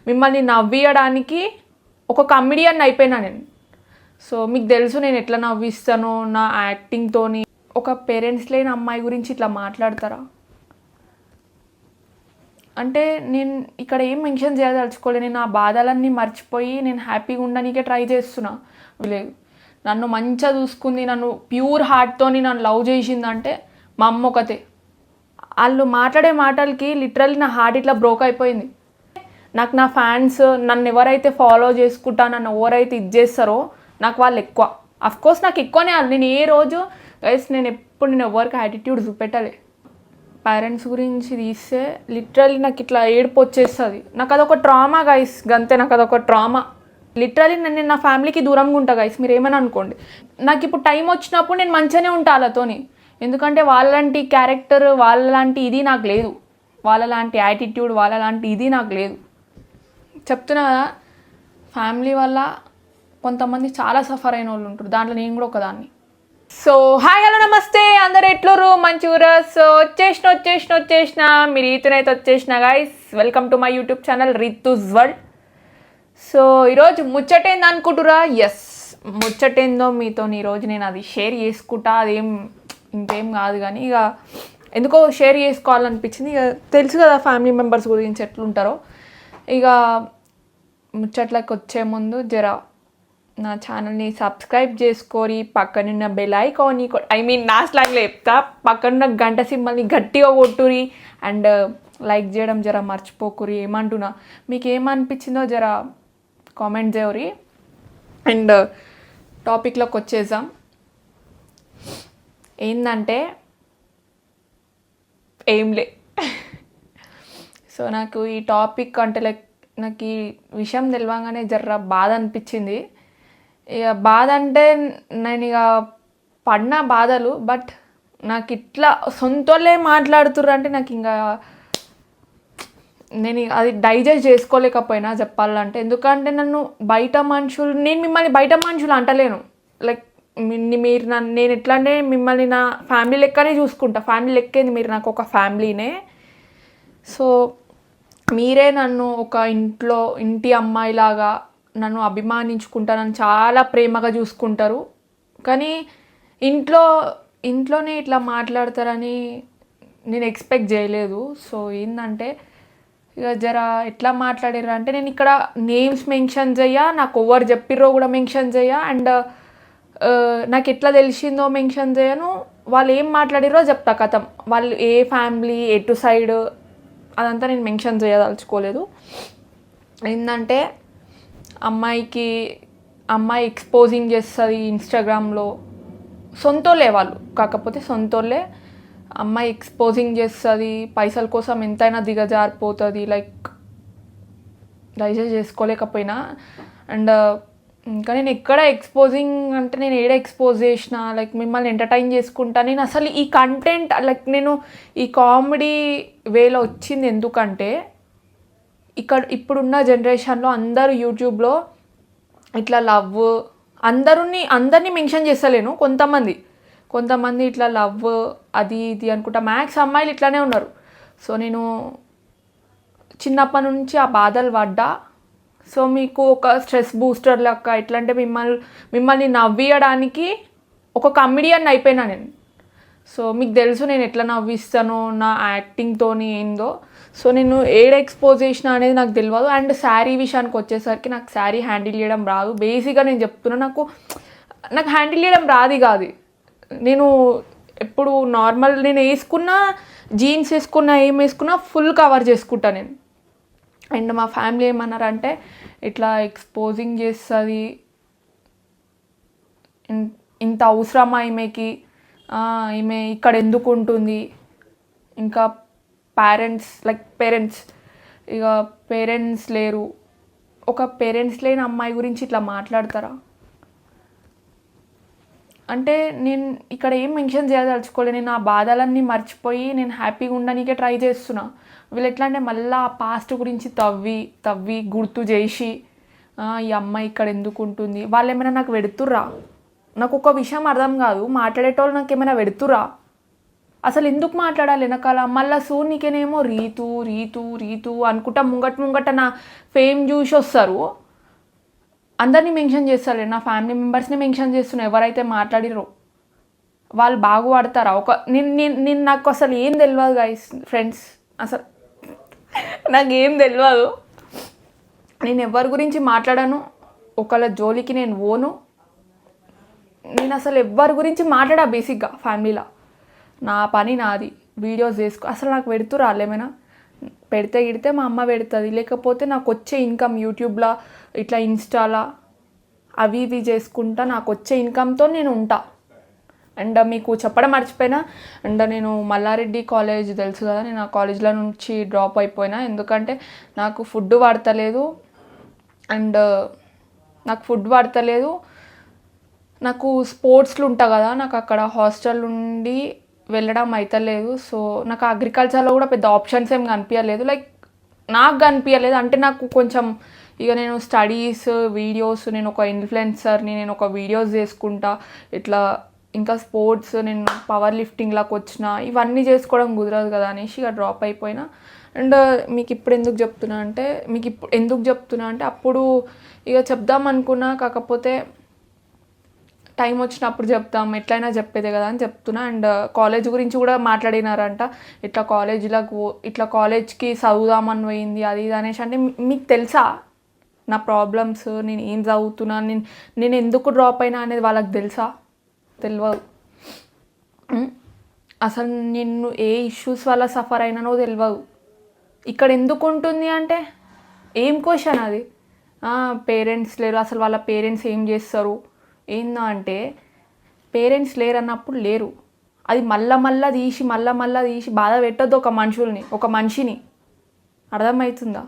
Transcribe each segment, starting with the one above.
మిమ్మల్ని నవ్వియడానికి ఒక కమెడియన్ అయిపోయినా నేను. సో మీకు తెలుసు నేను ఎట్లా నవ్విస్తానో నా యాక్టింగ్తోని. ఒక పేరెంట్స్ లేని అమ్మాయి గురించి ఇట్లా మాట్లాడతారా? అంటే నేను ఇక్కడ ఏం మెన్షన్ చేయదలుచుకోలేదు. నేను ఆ బాధలన్నీ మర్చిపోయి నేను హ్యాపీగా ఉండడానికే ట్రై చేస్తున్నా. లేదు, నన్ను మంచిగా చూసుకుంది, నన్ను ప్యూర్ హార్ట్తోని నన్ను లవ్ చేసిందంటే మా అమ్మ ఒకతే. వాళ్ళు మాట్లాడే మాటలకి లిటరల్లీ నా హార్ట్ ఇట్లా బ్రోక్ అయిపోయింది. నాకు నా ఫ్యాన్స్, నన్ను ఎవరైతే ఫాలో చేసుకుంటా, నన్ను ఎవరైతే ఇది చేస్తారో నాకు వాళ్ళు ఎక్కువ. అఫ్కోర్స్ నాకు ఎక్కువనే వాళ్ళు. నేను ఏ రోజు గైస్ నేను ఎవరికి యాటిట్యూడ్ చూపెట్టాలి. పేరెంట్స్ గురించి తీస్తే లిటరల్లీ నాకు ఇట్లా ఏడుపు వచ్చేస్తుంది. నాకు అదొక ట్రామా గైస్, గంతే. నాకు అదొక ట్రామా. లిటరల్లీ నేను నా ఫ్యామిలీకి దూరంగా ఉంటా గైస్, మీరు ఏమని అనుకోండి. నాకు ఇప్పుడు టైం వచ్చినప్పుడు నేను మంచిగానే ఉంటా వాళ్ళతోని. ఎందుకంటే వాళ్ళలాంటి క్యారెక్టర్, వాళ్ళలాంటి ఇది నాకు లేదు. వాళ్ళలాంటి యాటిట్యూడ్, వాళ్ళలాంటి ఇది నాకు లేదు. చెప్తున్నా కదా, ఫ్యామిలీ వల్ల కొంతమంది చాలా సఫర్ అయిన వాళ్ళు ఉంటారు. దాంట్లో నేను కూడా ఒకదాన్ని. సో హాయ్, హలో, నమస్తే, అందరు ఎట్లురు? మంచిగా. సో వచ్చేసిన మీరు రీతునైతే వచ్చేసిన guys. Welcome to my YouTube channel Ritu's world. So ఈరోజు ముచ్చటేంది అనుకుంటురా? ఎస్, ముచ్చటేందో మీతో ఈరోజు నేను అది షేర్ చేసుకుంటా. అదేం ఇంకేం కాదు, కానీ ఇక ఎందుకో షేర్ చేసుకోవాలనిపించింది. ఇక తెలుసు కదా ఫ్యామిలీ మెంబర్స్ గురించి ఎట్లుంటారో. ఇక ముచ్చట్లకి వచ్చే ముందు జర నా ఛానల్ని సబ్స్క్రైబ్ చేసుకోరి, పక్కనున్న బెల్ ఐకాన్, నా స్లాంగ్లో చెప్తా, పక్కనున్న గంట సింబల్ని గట్టిగా కొట్టురి, అండ్ లైక్ చేయడం జర మర్చిపోకురి. ఏమంటున్నా, మీకు ఏమనిపించిందో జర కామెంట్ చేయరి. అండ్ టాపిక్లోకి వచ్చేసాం. ఏంటంటే ఏంలే. సో నాకు ఈ టాపిక్ అంటే నాకు ఈ విషయం తెలియగానే జర్ర బాధ అనిపించింది. ఇక బాధ అంటే నేను ఇక పడిన బాధలు, బట్ నాకు ఇట్లా సొంతోళ్ళే మాట్లాడుతుర్రు అంటే నాకు ఇంకా నేను అది డైజెస్ట్ చేసుకోలేకపోయినా చెప్పాలంటే. ఎందుకంటే నన్ను బయట మనుషులు, నేను మిమ్మల్ని బయట మనుషులు అంటలేను. లైక్ మీరు నేను ఎట్లా అంటే మిమ్మల్ని నా ఫ్యామిలీ లెక్కనే చూసుకుంటా. ఫ్యామిలీ లెక్కేంది, మీరు నాకు ఒక ఫ్యామిలీనే. సో మీరే నన్ను ఒక ఇంటి అమ్మాయిలాగా నన్ను అభిమానించుకుంటా, నన్ను చాలా ప్రేమగా చూసుకుంటారు. కానీ ఇంట్లోనే ఇట్లా మాట్లాడతారని నేను ఎక్స్పెక్ట్ చేయలేదు. సో ఏంటంటే ఇక జర ఎట్లా మాట్లాడారు అంటే, నేను ఇక్కడ నేమ్స్ మెన్షన్ చెయ్య, నాకు ఎవరు చెప్పిర్రో కూడా మెన్షన్ చెయ్య, అండ్ నాకు ఎట్లా తెలిసిందో మెన్షన్ చేయను. వాళ్ళు ఏం మాట్లాడిరో చెప్తా కథం. వాళ్ళు ఏ ఫ్యామిలీ, ఎటు సైడ్, అదంతా నేను మెన్షన్ చేయదలుచుకోలేదు. ఏంటంటే అమ్మాయి ఎక్స్పోజింగ్ చేస్తుంది ఇన్స్టాగ్రామ్లో. సొంతోళ్ళే వాళ్ళు, కాకపోతే సొంతోళ్ళే. అమ్మాయి ఎక్స్పోజింగ్ చేస్తుంది, పైసల కోసం ఎంతైనా దిగజారిపోతుంది. లైక్ డైజెస్ట్ చేసుకోలేకపోయినా. అండ్ ఇంకా నేను ఎక్కడ ఎక్స్పోజింగ్ అంటే నేను ఏడ ఎక్స్పోజ్ చేసిన, లైక్ మిమ్మల్ని ఎంటర్టైన్ చేసుకుంటా. నేను అసలు ఈ కంటెంట్ లైక్ నేను ఈ కామెడీ వేలో వచ్చింది ఎందుకంటే, ఇప్పుడున్న జనరేషన్లో అందరూ యూట్యూబ్లో ఇట్లా లవ్, అందరినీ మెన్షన్ చేస్తలేను, కొంతమంది ఇట్లా లవ్ అది ఇది అనుకుంటా. మ్యాక్స్ అమ్మాయిలు ఇట్లానే ఉన్నారు. సో నేను చిన్నప్పటి నుంచి ఆ బాధలు పడ్డా. సో మీకు ఒక స్ట్రెస్ బూస్టర్ లెక్క ఎట్లా అంటే మిమ్మల్ని నవ్వియడానికి ఒక కమెడియన్ అయిపోయినా నేను. సో మీకు తెలుసు నేను ఎట్లా నవ్విస్తానో నా యాక్టింగ్తోని ఏందో. సో నేను ఎక్స్పోజ్ చేసిన అనేది నాకు తెలియదు. అండ్ శారీ విషయానికి వచ్చేసరికి నాకు శారీ హ్యాండిల్ చేయడం రాదు. బేసిక్గా నేను చెప్తున్నా, నాకు హ్యాండిల్ చేయడం రాదు కాదు. నేను ఎప్పుడు నార్మల్ నేను వేసుకున్నా, జీన్స్ వేసుకున్నా, ఏం వేసుకున్నా ఫుల్ కవర్ చేసుకుంటా నేను. అండ్ మా ఫ్యామిలీ ఏమన్నారంటే, ఇట్లా ఎక్స్పోజింగ్ చేస్తుంది, ఇంత అవసరమా ఈమెకి, ఈమె ఇక్కడ ఎందుకు ఉంటుంది, ఇంకా పేరెంట్స్ ఇక పేరెంట్స్ లేరు, ఒక పేరెంట్స్ లేని అమ్మాయి గురించి ఇట్లా మాట్లాడతారా అంటే నేను ఇక్కడ ఏం మెన్షన్ చేయదలుచుకోలేదు. నేను ఆ బాధలన్నీ మర్చిపోయి నేను హ్యాపీగా ఉండడానికే ట్రై చేస్తున్నా. వీళ్ళు ఎట్లా అంటే మళ్ళీ ఆ పాస్ట్ గురించి తవ్వి గుర్తు చేసి ఈ అమ్మాయి ఇక్కడ ఎందుకు ఉంటుంది, వాళ్ళు ఏమైనా నాకు పెడుతుర్రా? నాకు ఒక విషయం అర్థం కాదు, మాట్లాడేటోళ్ళు నాకు ఏమైనా పెడుతుర్రా? అసలు ఎందుకు మాట్లాడాలి వెనకాల? మళ్ళీ సూర్నికేనేమో రీతు రీతు రీతు అనుకుంటా ముంగట నా ఫేమ్ చూసి వస్తారు, అందరినీ మెన్షన్ చేస్తారు, నా ఫ్యామిలీ మెంబర్స్ని మెన్షన్ చేస్తున్నారు. ఎవరైతే మాట్లాడిరో వాళ్ళు బాగుపడతారా? నేను నాకు అసలు ఏం తెలియదు గైస్, ఫ్రెండ్స్, అసలు నాకేం తెలియదు. నేను ఎవరి గురించి మాట్లాడాను, ఒకళ్ళ జోలికి నేను పోను. నేను అసలు ఎవరి గురించి మాట్లాడా బేసిక్గా ఫ్యామిలీలో. నా పని నాది, వీడియోస్ చేసుకో. అసలు నాకు పెడుతురా ఏమైనా? పెడితే గిడితే మా అమ్మ పెడుతుంది, లేకపోతే నాకు వచ్చే ఇన్కమ్ యూట్యూబ్లో ఇట్లా ఇన్స్టాలో అవి ఇవి చేసుకుంటా నాకు వచ్చే ఇన్కమ్తో నేను ఉంటా. అండ్ మీకు చెప్పడం మర్చిపోయినా, అండ్ నేను మల్లారెడ్డి కాలేజ్ తెలుసు కదా, నేను ఆ కాలేజ్లో నుంచి డ్రాప్ అయిపోయినా. ఎందుకంటే నాకు ఫుడ్ పడతలేదు, అండ్ నాకు స్పోర్ట్స్లు ఉంటా కదా, నాకు అక్కడ హాస్టల్ నుండి వెళ్ళడం అవుతలేదు. సో నాకు అగ్రికల్చర్లో కూడా పెద్ద ఆప్షన్స్ ఏం కనిపించలేదు, లైక్ నాకు కనిపించలేదు. అంటే నాకు కొంచెం ఇక నేను స్టడీస్ వీడియోస్, నేను ఒక ఇన్ఫ్లుయెన్సర్ని, నేను ఒక వీడియోస్ చేసుకుంటా ఇట్లా, ఇంకా స్పోర్ట్స్, నేను పవర్ లిఫ్టింగ్లోకి వచ్చిన, ఇవన్నీ చేసుకోవడం కుదరదు కదా అనేసి ఇక డ్రాప్ అయిపోయినా. అండ్ మీకు ఇప్పుడు ఎందుకు చెప్తున్నా అంటే అప్పుడు ఇక చెప్దాం అనుకున్నా, కాకపోతే టైం వచ్చినప్పుడు చెప్తాం, ఎట్లయినా చెప్పేదే కదా అని చెప్తున్నా. అండ్ కాలేజ్ గురించి కూడా మాట్లాడినారంట, ఇట్లా కాలేజ్కి చదువుదామని పోయింది అది ఇది అనేసి. అంటే మీకు తెలుసా నా ప్రాబ్లమ్స్, నేను ఏం చదువుతున్నా, నేను ఎందుకు డ్రాప్ అయినా అనేది వాళ్ళకి తెలుసా? తెలియదు. అసలు నిన్ను ఏ ఇష్యూస్ వల్ల సఫర్ అయినానో తెలియదు. ఇక్కడ ఎందుకు ఉంటుంది అంటే ఏం క్వశ్చన్ అది? పేరెంట్స్ లేరు, అసలు వాళ్ళ పేరెంట్స్ ఏం చేస్తారు ఏందా అంటే, పేరెంట్స్ లేరు అన్నప్పుడు లేరు, అది మళ్ళా తీసి బాధ పెట్టద్దు ఒక మనిషిని. అర్థమవుతుందా?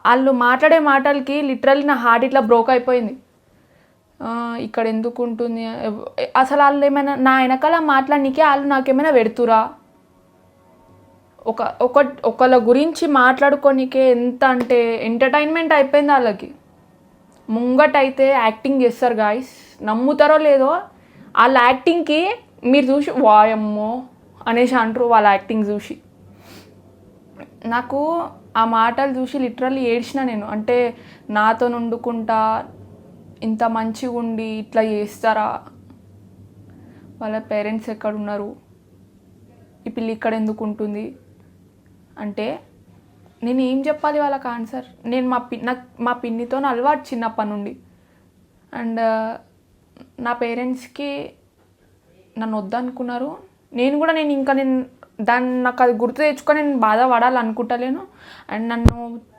వాళ్ళు మాట్లాడే మాటలకి లిటరల్లీ నా హార్ట్ ఇట్లా బ్రోక్ అయిపోయింది. ఇక్కడ ఎందుకు ఉంటుంది అసలు? వాళ్ళు ఏమైనా నా వెనకాల మాట్లాడనీకే వాళ్ళు నాకేమైనా పెడుతురా? ఒకళ్ళ గురించి మాట్లాడుకోనికే ఎంత అంటే ఎంటర్టైన్మెంట్ అయిపోయింది వాళ్ళకి. ముంగటైతే యాక్టింగ్ చేస్తారు గాయస్, నమ్ముతారో లేదో, వాళ్ళ యాక్టింగ్కి మీరు చూసి వాయమ్మో అనేసి అంటారు. వాళ్ళ యాక్టింగ్ చూసి నాకు ఆ మాటలు చూసి లిటరల్లీ ఏడ్చిన నేను. అంటే నాతో వండుకుంటా ఇంత మంచిగా ఉండి ఇట్లా చేస్తారా? వాళ్ళ పేరెంట్స్ ఎక్కడున్నారు? ఈ పిల్ల ఇక్కడ ఎందుకు ఉంటుంది అంటే నేను ఏం చెప్పాలి వాళ్ళకి ఆన్సర్? నేను మా పిన్నితో అలవాటు చిన్నప్పటి నుండి. అండ్ నా పేరెంట్స్కి నన్ను వద్దనుకున్నారు. నేను దాన్ని నాకు అది గుర్తు తెచ్చుకొని నేను బాధపడాలనుకుంటలేను. అండ్ నన్ను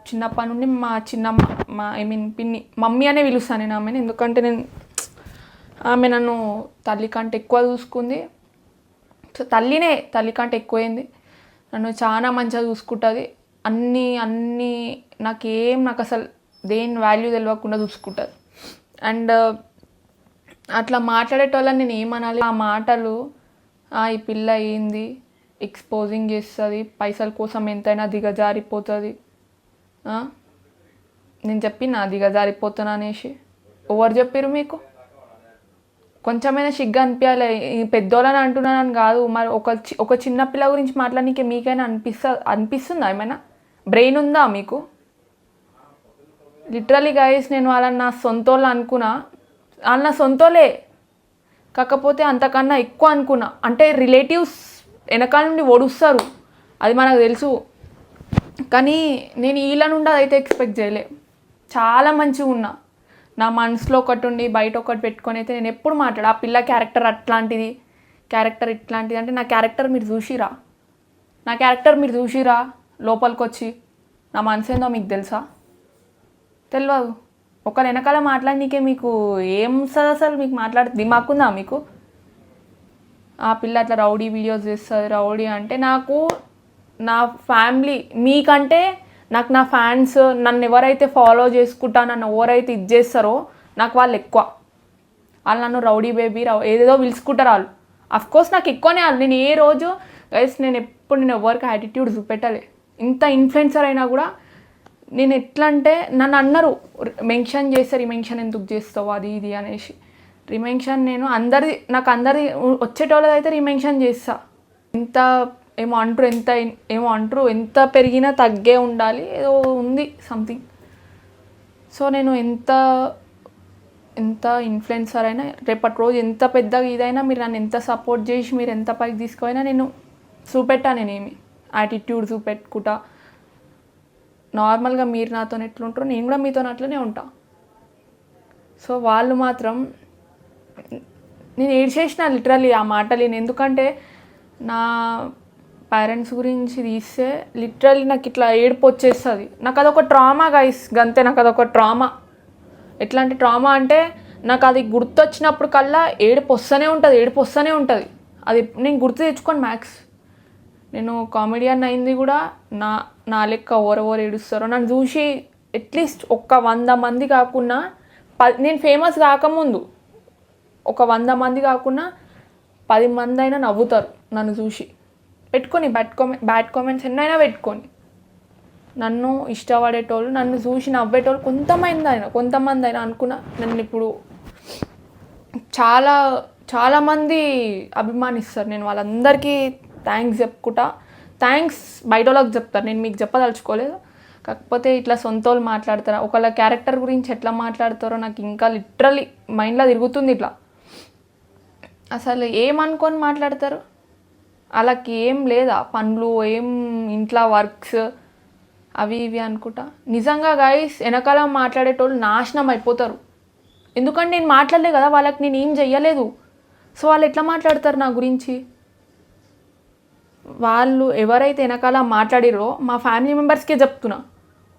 చిన్నప్పటి నుండి మా చిన్నమ్మ, పిన్ని, మమ్మీ అనే పిలుస్తాను నేను ఆమెను. ఎందుకంటే ఆమె నన్ను తల్లి కంటే ఎక్కువ చూసుకుంది. సో తల్లి కంటే ఎక్కువైంది. నన్ను చాలా మంచిగా చూసుకుంటుంది. అన్నీ నాకు అసలు దేని వాల్యూ తెలియకుండా చూసుకుంటుంది. అండ్ అట్లా మాట్లాడేటోళ్ళని నేను ఏమనాలి? ఆ మాటలు, ఈ పిల్ల ఏంది ఎక్స్పోజింగ్ చేస్తుంది, పైసల కోసం ఎంతైనా దిగజారిపోతుంది. నేను చెప్పినా దిగజారిపోతున్నా అనేసి? ఎవరు చెప్పారు మీకు? కొంచెమైనా సిగ్గు అనిపించాలి. పెద్దోళ్ళని అంటున్నానని కాదు, మరి ఒక చిన్న పిల్ల గురించి మాట్లాడనీకే మీకైనా అనిపిస్తుందా? ఏమైనా బ్రెయిన్ ఉందా మీకు? లిటరలీ గైస్, నేను వాళ్ళని నా సొంతోళ్ళు అనుకున్నా. వాళ్ళు నా సొంతోళ్ళే, కాకపోతే అంతకన్నా ఎక్కువ అనుకున్నా. అంటే రిలేటివ్స్ వెనకాల నుండి ఓడుస్తారు, అది మనకు తెలుసు. కానీ నేను వీళ్ళ నుండి అదైతే ఎక్స్పెక్ట్ చేయలే. చాలా మంచిగా ఉన్నా. నా మనసులో ఒకటి ఉండి బయట ఒకటి పెట్టుకొని అయితే నేను ఎప్పుడు మాట్లాడా. ఆ పిల్ల క్యారెక్టర్ అట్లాంటిది, క్యారెక్టర్ ఇట్లాంటిది అంటే నా క్యారెక్టర్ మీరు చూసిరా లోపలికి వచ్చి? నా మనసు ఏందో మీకు తెలుసా? తెలియదు. ఒకరి వెనకాల మాట్లాడనీకే మీకు ఏం అసలు? మీకు దిమాకుందా మీకు? ఆ పిల్ల అట్లా రౌడీ వీడియోస్ చేస్తుంది. రౌడీ అంటే నాకు నా ఫ్యామిలీ మీకంటే నాకు నా ఫ్యాన్స్, నన్ను ఎవరైతే ఫాలో చేసుకుంటా, నన్ను ఎవరైతే ఇది చేస్తారో నాకు వాళ్ళు ఎక్కువ. వాళ్ళు నన్ను రౌడీ బేబీ ఏదేదో పిలుచుకుంటారు వాళ్ళు. అఫ్కోర్స్ నాకు ఎక్కువనే వాళ్ళు. నేను ఏ రోజు గైస్ నేను ఎవరికి యాటిట్యూడ్ చూపెట్టలే. ఇంత ఇన్ఫ్లుయెన్సర్ అయినా కూడా నేను ఎట్లా అంటే నన్ను అన్నారు మెన్షన్ చేస్తే రిమెన్షన్ ఎందుకు చేస్తావు అది ఇది అనేసి. రిమెన్షన్ నేను నాకు అందరి వచ్చేటోళ్ళదైతే రిమెన్షన్ చేస్తా. ఎంత ఏమో అంటారు, ఎంత పెరిగినా తగ్గే ఉండాలి, ఏదో ఉంది సంథింగ్. సో నేను ఎంత ఇన్ఫ్లుయెన్సర్ అయినా రేపటి రోజు ఎంత పెద్దగా ఇదైనా మీరు నన్ను ఎంత సపోర్ట్ చేసి మీరు ఎంత పైకి తీసుకుపోయినా నేను చూపెట్టా, నేనేమి యాటిట్యూడ్ చూపెట్టుకుంటా. నార్మల్గా మీరు నాతో ఎట్లుంటారో నేను కూడా మీతో అట్లనే ఉంటా. సో వాళ్ళు మాత్రం నేను ఏడ్చేసిన లిటరల్లీ ఆ మాటలు. ఎందుకంటే నా పేరెంట్స్ గురించి తీస్తే లిటరల్లీ నాకు ఇట్లా ఏడుపు వచ్చేస్తుంది. నాకు అదొక ట్రామా గైస్, గంతే. నాకు అదొక ట్రామా. ఎట్లాంటి ట్రామా అంటే నాకు అది గుర్తొచ్చినప్పుడు కల్లా ఏడుపు వస్తూనే ఉంటుంది. అది నేను గుర్తు తెచ్చుకోను మ్యాక్స్. నేను కామెడియన్ అయింది కూడా నా లెక్క ఎవరెవరు ఏడుస్తారో నన్ను చూసి అట్లీస్ట్ 100 మంది కాకున్నా నేను ఫేమస్ కాకముందు 100 మంది కాకున్నా 10 మంది అయినా నవ్వుతారు నన్ను చూసి. పెట్టుకొని బ్యాడ్ కామెంట్స్ ఎన్నైనా పెట్టుకొని నన్ను ఇష్టపడేటోళ్ళు, నన్ను చూసి నవ్వేటోళ్ళు కొంతమంది అయినా అనుకున్నా. నన్ను ఇప్పుడు చాలామంది అభిమానిస్తారు. నేను వాళ్ళందరికీ థ్యాంక్స్ చెప్పుకుంటా. థ్యాంక్స్ బయట వాళ్ళకి చెప్తారు, నేను మీకు చెప్పదలుచుకోలేదు. కాకపోతే ఇట్లా సొంతోళ్ళు మాట్లాడతారా, ఒకళ్ళ క్యారెక్టర్ గురించి ఎట్లా మాట్లాడతారో నాకు ఇంకా లిటరల్లీ మైండ్లో తిరుగుతుంది. ఇట్లా అసలు ఏమనుకొని మాట్లాడతారు? వాళ్ళకి ఏం లేదా పనులు, ఏం ఇంట్లో వర్క్స్ అవి ఇవి అనుకుంటా. నిజంగా గైస్ వెనకాల మాట్లాడేటోళ్ళు నాశనం అయిపోతారు. ఎందుకంటే నేను మాట్లాడలే కదా, వాళ్ళకి నేను ఏం చెయ్యలేదు. సో వాళ్ళు ఎట్లా మాట్లాడతారు నా గురించి? వాళ్ళు ఎవరైతే వెనకాల మాట్లాడిరో మా ఫ్యామిలీ మెంబర్స్కే చెప్తున్నా.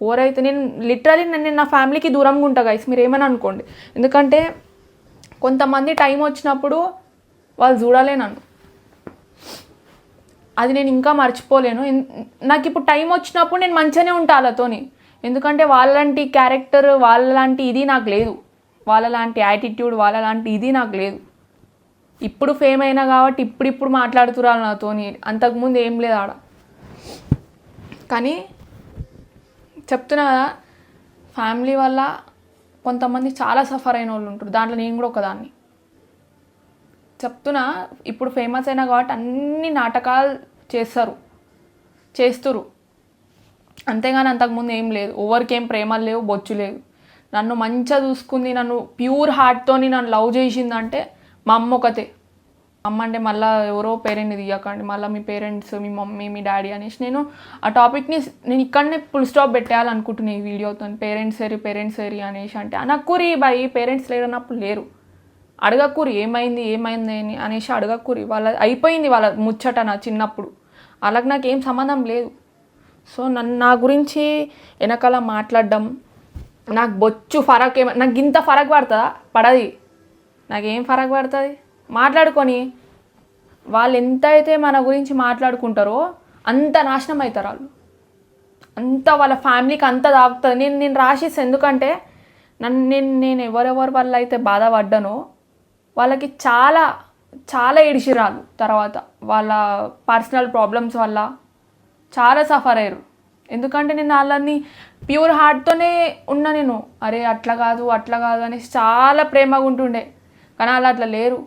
ఎవరైతే నేను లిటరలీ నేను నా ఫ్యామిలీకి దూరంగా ఉంటా గైస్, మీరు ఏమైనా అనుకోండి. ఎందుకంటే కొంతమంది టైం వచ్చినప్పుడు వాళ్ళు చూడాలే నన్ను, అది నేను ఇంకా మర్చిపోలేను. నాకు ఇప్పుడు టైం వచ్చినప్పుడు నేను మంచిగానే ఉంటా వాళ్ళతోని. ఎందుకంటే వాళ్ళలాంటి క్యారెక్టర్, వాళ్ళలాంటి ఇది నాకు లేదు, వాళ్ళలాంటి యాటిట్యూడ్, వాళ్ళలాంటి ఇది నాకు లేదు. ఇప్పుడు ఫేమ్ అయినా కాబట్టి ఇప్పుడు మాట్లాడుతున్నారు నాతోని, అంతకుముందు ఏం లేదు ఆడ. కానీ చెప్తున్నా కదా, ఫ్యామిలీ వల్ల కొంతమంది చాలా సఫర్ అయిన వాళ్ళు ఉంటారు. దాంట్లో నేను కూడా ఒకదాన్ని. చెప్తున్నా, ఇప్పుడు ఫేమస్ అయినా కాబట్టి అన్ని నాటకాలు చేస్తురు, అంతేగాని అంతకుముందు ఏం లేదు. ఎవరికేం ప్రేమలు లేవు, బొచ్చు లేదు. నన్ను మంచిగా చూసుకుంది, నన్ను ప్యూర్ హార్ట్తోని నన్ను లవ్ చేసిందంటే మా అమ్మ ఒకతే. అమ్మ అంటే మళ్ళీ ఎవరో పేరెంట్ని తీయకండి, మళ్ళీ మీ పేరెంట్స్, మీ మమ్మీ, మీ డాడీ అనేసి నేను ఆ టాపిక్ని నేను ఇక్కడనే ఫుల్ స్టాప్ పెట్టేయాలనుకుంటున్నాను ఈ వీడియోతో. పేరెంట్స్ వేరి అనేసి అంటే అనక్కురి బాయ్, పేరెంట్స్ లేరన్నప్పుడు లేరు. అడగకూరి ఏమైంది అని అనేసి అడగకూరి. అయిపోయింది వాళ్ళ ముచ్చట. నా చిన్నప్పుడు వాళ్ళకి నాకు ఏం సంబంధం లేదు. సో నా గురించి వెనకాల మాట్లాడడం నాకు బొచ్చు ఫరక్ నాకు ఇంత ఫరక్ పడుతుందా? పడది. నాకేం ఫరక్ పడుతుంది? మాట్లాడుకొని వాళ్ళు ఎంతైతే మన గురించి మాట్లాడుకుంటారో అంత నాశనం అవుతారు వాళ్ళు, అంత వాళ్ళ ఫ్యామిలీకి అంత తాగుతుంది. నేను రాసేసి, ఎందుకంటే నేను ఎవరెవరి వల్ల అయితే బాధపడ్డానో వాళ్ళకి చాలా ఏడిచిరాలు. తర్వాత వాళ్ళ పర్సనల్ ప్రాబ్లమ్స్ వల్ల చాలా సఫర్ అయ్యారు. ఎందుకంటే నేను వాళ్ళని ప్యూర్ హార్ట్తోనే ఉన్నా. నేను అరే అట్లా కాదు అనేసి చాలా ప్రేమగా ఉంటుండే. కానీ వాళ్ళు అట్లా లేరు.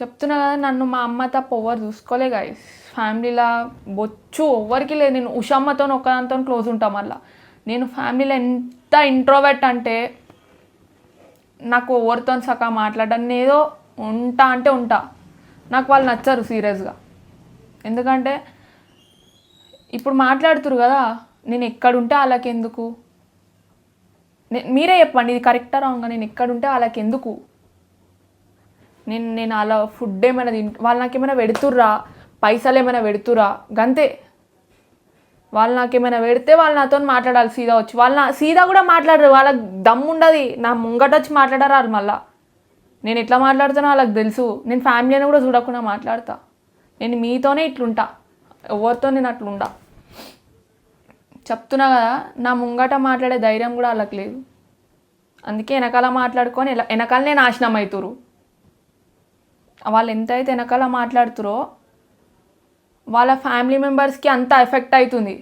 చెప్తున్నా కదా, నన్ను మా అమ్మ తప్ప ఎవరు చూసుకోలే గైస్. ఫ్యామిలీలో బొచ్చు ఎవ్వరికి లేదు. నేను ఉషమ్మతో ఒక్కదాంతో క్లోజ్ ఉంటాం. మళ్ళీ నేను ఫ్యామిలీలో ఎంత ఇంట్రోవర్ట్ అంటే నాకు ఎవరితో సకా మాట్లాడని ఏదో ఉంటా. నాకు వాళ్ళు నచ్చరు సీరియస్గా. ఎందుకంటే ఇప్పుడు మాట్లాడుతురు కదా, నేను ఎక్కడుంటే వాళ్ళకి ఎందుకు? మీరే చెప్పండి, ఇది కరెక్టా రాంగా? నేను ఎక్కడుంటే వాళ్ళకి ఎందుకు? నేను అలా ఫుడ్ ఏమైనా వాళ్ళు నాకు ఏమైనా పెడుతుర్రా, పైసలు ఏమైనా పెడుతురా, గంతే. వాళ్ళు నాకేమైనా పెడితే వాళ్ళు నాతో మాట్లాడాలి సీదా వచ్చి. వాళ్ళు సీదా కూడా మాట్లాడరు, వాళ్ళకి దమ్ము ఉండదు. నా ముంగట వచ్చి మాట్లాడారు వాళ్ళు. మళ్ళీ నేను ఎట్లా మాట్లాడుతానో వాళ్ళకి తెలుసు. నేను ఫ్యామిలీని కూడా చూడకుండా మాట్లాడతా. నేను మీతోనే ఇట్లుంటా, ఎవరితో నేను అట్లుంటా. చెప్తున్నా కదా, నా ముంగట మాట్లాడే ధైర్యం కూడా వాళ్ళకి లేదు. అందుకే వెనకాల మాట్లాడుకొని వెనకాలనే నాశనం అవుతురు. వాళ్ళు ఎంతైతే వెనకాల మాట్లాడుతురో వాళ్ళ ఫ్యామిలీ మెంబర్స్కి అంత ఎఫెక్ట్ అవుతుంది.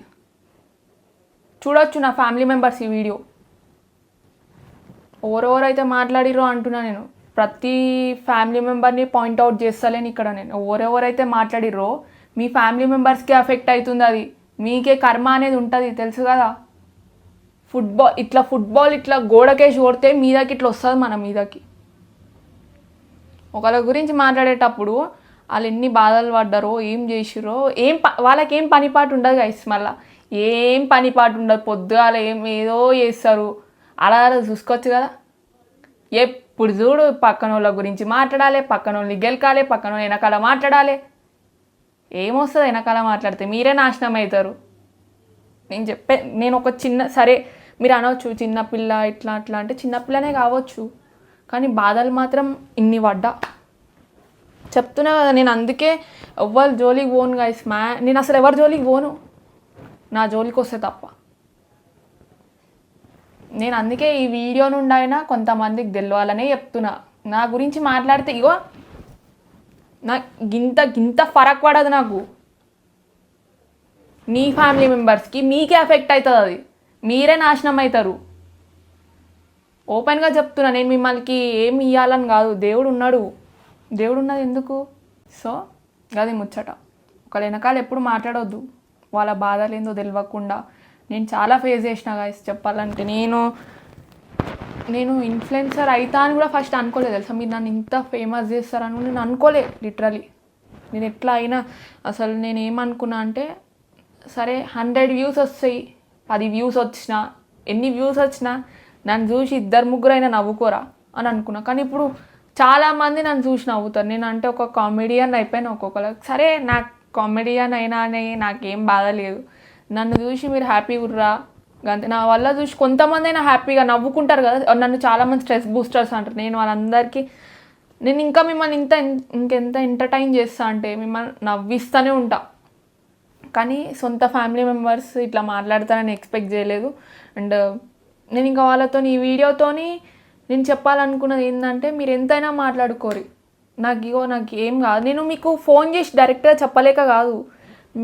చూడొచ్చు నా ఫ్యామిలీ మెంబర్స్ ఈ వీడియో. ఎవరెవరైతే మాట్లాడిరో అంటున్నా నేను. ప్రతి ఫ్యామిలీ మెంబర్ని పాయింట్అవుట్ చేస్తలేను ఇక్కడ. నేను ఎవరెవరైతే మాట్లాడిర్రో మీ ఫ్యామిలీ మెంబర్స్కి ఎఫెక్ట్ అవుతుంది, అది మీకే కర్మ అనేది ఉంటుంది తెలుసు కదా. ఫుట్బాల్ ఇట్లా గోడకేసి కొడితే మీదకి ఇట్లా వస్తుంది మన మీదకి. ఒకళ్ళ గురించి మాట్లాడేటప్పుడు వాళ్ళు ఎన్ని బాధలు పడ్డారో, ఏం చేసిరో, వాళ్ళకి ఏం పనిపాటు ఉండదు గైస్. మళ్ళీ ఏం పనిపాటు ఉండదు, పొద్దుగాల ఏదో చేస్తారు. అలా చూసుకోవచ్చు కదా. ఎప్పుడు చూడు పక్కన వాళ్ళ గురించి మాట్లాడాలి, పక్కన వాళ్ళని గెలకాలి, పక్కన వాళ్ళు వెనకాల మాట్లాడాలి. ఏమొస్తుంది వెనకాల మాట్లాడితే? మీరే నాశనం అవుతారు. నేను ఒక సరే మీరు అనవచ్చు చిన్నపిల్ల ఇట్లా అట్లా అంటే, చిన్నపిల్లనే కావచ్చు కానీ బాధలు మాత్రం ఇన్ని పడ్డా చెప్తున్నా కదా. నేను అందుకే ఎవరి జోలికి పోను గైస్. నేను అసలు ఎవరి జోలికి పోను, నా జోలికి వస్తే తప్ప. నేను అందుకే ఈ వీడియో నుండి అయినా కొంతమందికి తెలవాలనే చెప్తున్నా. నా గురించి మాట్లాడితే ఇగో నాకు గింత ఫరక్ పడదు. నాకు మీ ఫ్యామిలీ మెంబర్స్కి మీకే ఎఫెక్ట్ అవుతుంది, అది మీరే నాశనం అవుతారు. ఓపెన్గా చెప్తున్నా. నేను మిమ్మల్ని ఏమి ఇవ్వాలని కాదు, దేవుడు ఉన్నాడు, దేవుడు ఉన్నది ఎందుకు. సో అది ముచ్చట. ఒకళ్ళ వెనకాల ఎప్పుడు మాట్లాడవద్దు, వాళ్ళ బాధలు ఏందో తెలియకుండా. నేను చాలా ఫేస్ చేసిన గాయస్ చెప్పాలంటే. నేను ఇన్ఫ్లుయెన్సర్ అవుతా అని కూడా ఫస్ట్ అనుకోలేదు తెలుసా. మీరు నన్ను ఇంత ఫేమస్ చేస్తారని నేను అనుకోలే లిటరలీ. నేను ఎట్లా అయినా అసలు నేను ఏమనుకున్నా అంటే, సరే 100 వ్యూస్ వస్తాయి, 10 వ్యూస్ వచ్చినా, ఎన్ని వ్యూస్ వచ్చినా నన్ను చూసి 2-3 అయినా నవ్వుకోరా అని అనుకున్నా. కానీ ఇప్పుడు చాలామంది నన్ను చూసి నవ్వుతారు. నేను అంటే ఒక కామెడియన్ అయిపోయినా ఒక్కొక్కరికి. సరే నాకు కామెడియన్ అయినా అని నాకేం బాధ లేదు. నన్ను చూసి మీరు హ్యాపీగా ఉర్రా అంతే. నా వల్ల చూసి కొంతమంది అయినా హ్యాపీగా నవ్వుకుంటారు కదా. నన్ను చాలామంది స్ట్రెస్ బూస్టర్స్ అంటారు. నేను వాళ్ళందరికీ ఇంకా మిమ్మల్ని ఇంకెంత ఎంటర్టైన్ చేస్తా అంటే మిమ్మల్ని నవ్విస్తూనే ఉంటా. కానీ సొంత ఫ్యామిలీ మెంబర్స్ ఇట్లా మాట్లాడతారని ఎక్స్పెక్ట్ చేయలేదు. అండ్ నేను ఇంకా వాళ్ళతో ఈ వీడియోతోని నేను చెప్పాలనుకున్నది ఏంటంటే, మీరు ఎంతైనా మాట్లాడుకోరు, నాకు ఏం కాదు. నేను మీకు ఫోన్ చేసి డైరెక్ట్గా చెప్పలేక కాదు,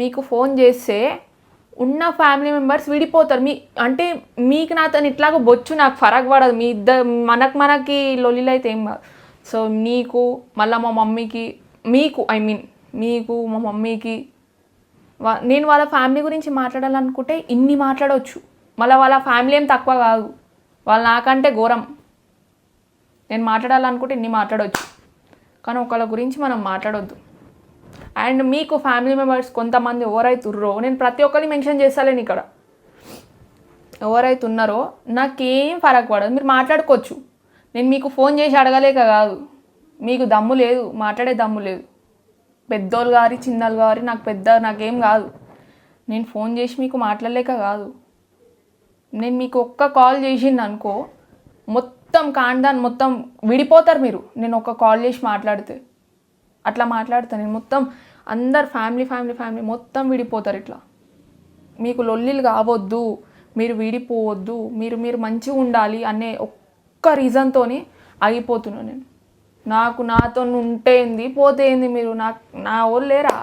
మీకు ఫోన్ చేస్తే ఉన్న ఫ్యామిలీ మెంబర్స్ విడిపోతారు. అంటే మీకు నాతో ఇట్లాగ బొచ్చు నాకు ఫరక్ పడదు. మీ మనకి లొల్లిలు అయితే ఏం కాదు. సో నీకు మళ్ళీ మా మమ్మీకి మీకు మా మమ్మీకి నేను వాళ్ళ ఫ్యామిలీ గురించి మాట్లాడాలనుకుంటే ఇన్ని మాట్లాడవచ్చు. మళ్ళీ వాళ్ళ ఫ్యామిలీ ఏం తక్కువ కాదు, వాళ్ళు నాకంటే ఘోరం. నేను మాట్లాడాలనుకుంటే ఇన్ని మాట్లాడవచ్చు, కానీ ఒకళ్ళ గురించి మనం మాట్లాడొద్దు. అండ్ మీకు ఫ్యామిలీ మెంబర్స్ కొంతమంది ఎవరైతే ఉన్నారో, నేను ప్రతి ఒక్కరిని మెన్షన్ చేస్తాను ఇక్కడ, ఎవరైతే ఉన్నారో నాకేం ఫరక్ పడదు, మీరు మాట్లాడుకోవచ్చు. నేను మీకు ఫోన్ చేసి అడగలేక కాదు, మీకు దమ్ము లేదు, మాట్లాడే దమ్ము లేదు. పెద్దోళ్ళు గారి చిన్నోళ్ళు గారి నాకేం కాదు. నేను ఫోన్ చేసి మీకు మాట్లాడలేక కాదు. నేను మీకు ఒక్క కాల్ చేసింది అనుకో, మొత్తం మొత్తం విడిపోతారు మీరు. నేను ఒక్క కాల్ చేసి మాట్లాడితే అట్లా మాట్లాడతాను నేను. మొత్తం అందరు ఫ్యామిలీ మొత్తం విడిపోతారు. ఇట్లా మీకు లొల్లిలు కావద్దు, మీరు విడిపోవద్దు, మీరు మంచిగా ఉండాలి అనే ఒక్క రీజన్తో ఆగిపోతున్నాను నేను. నాతో ఉంటే ఏంది పోతే ఏంది, మీరు నా వాళ్ళు లేరా?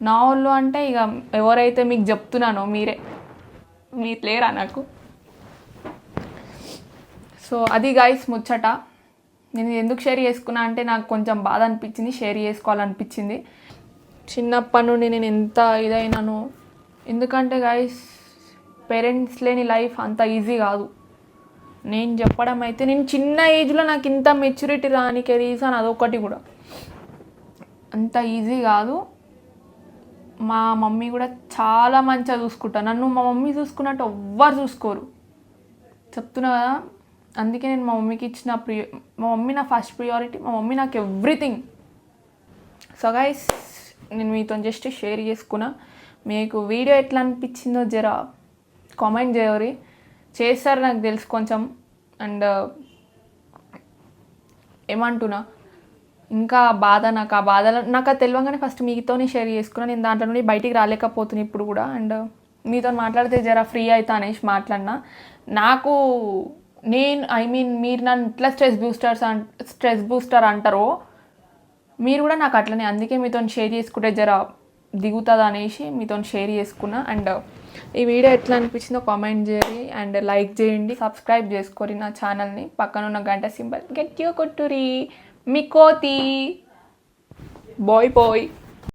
నా వాళ్ళు అంటే ఇక ఎవరైతే మీకు చెప్తున్నానో మీరు లేరా నాకు? సో అది గైస్ ముచ్చట. నేను ఎందుకు షేర్ చేసుకున్నా అంటే నాకు కొంచెం బాధ అనిపించింది, షేర్ చేసుకోవాలనిపించింది. చిన్నప్పటి నుండి నేను ఎంత ఇదైనాను, ఎందుకంటే గైస్ పేరెంట్స్ లేని లైఫ్ అంత ఈజీ కాదు. నేను చెప్పడం అయితే, నేను చిన్న ఏజ్లో నాకు ఇంత మెచ్యూరిటీ రానికి రీజన్ అదొకటి కూడా. అంత ఈజీ కాదు. మా మమ్మీ కూడా చాలా మంచిగా చూసుకుంటా నన్ను. మా మమ్మీ చూసుకున్నట్టు ఎవ్వరు చూసుకోరు, చెప్తున్నా కదా. అందుకే నేను మా మమ్మీకి ఇచ్చిన మా మమ్మీ నా ఫస్ట్ ప్రియారిటీ. మా మమ్మీ నాకు ఎవ్రీథింగ్. సో గైస్ నేను మీతో జస్ట్ షేర్ చేసుకున్నా. మీకు వీడియో ఎట్లా అనిపించిందో జరా కామెంట్ చేయరి, చేస్తారు నాకు తెలుసు కొంచెం. అండ్ ఏమంటున్నా, ఇంకా బాధ నాకు ఆ బాధలో నాకు అది తెలియగానే ఫస్ట్ మీతోనే షేర్ చేసుకున్నా. నేను దాంట్లో నుండి బయటికి రాలేకపోతున్నాను ఇప్పుడు కూడా. అండ్ మీతో మాట్లాడితే జరా ఫ్రీ అవుతా అనేసి మాట్లాడినా. నాకు మీరు నన్ను ఇట్లా స్ట్రెస్ బూస్టర్ అంటారో మీరు కూడా నాకు అట్లనే. అందుకే మీతో షేర్ చేసుకుంటే జరా దిగుతుంది అనేసి మీతో షేర్ చేసుకున్నా. అండ్ ఈ వీడియో ఎట్లా అనిపించిందో కామెంట్ చేయండి అండ్ లైక్ చేయండి, సబ్స్క్రైబ్ చేసుకోరి నా ఛానల్ని, పక్కన ఉన్న గంట సింబల్ గట్టిగా కొట్టురి. మీ కోతి బాయ్ బాయ్.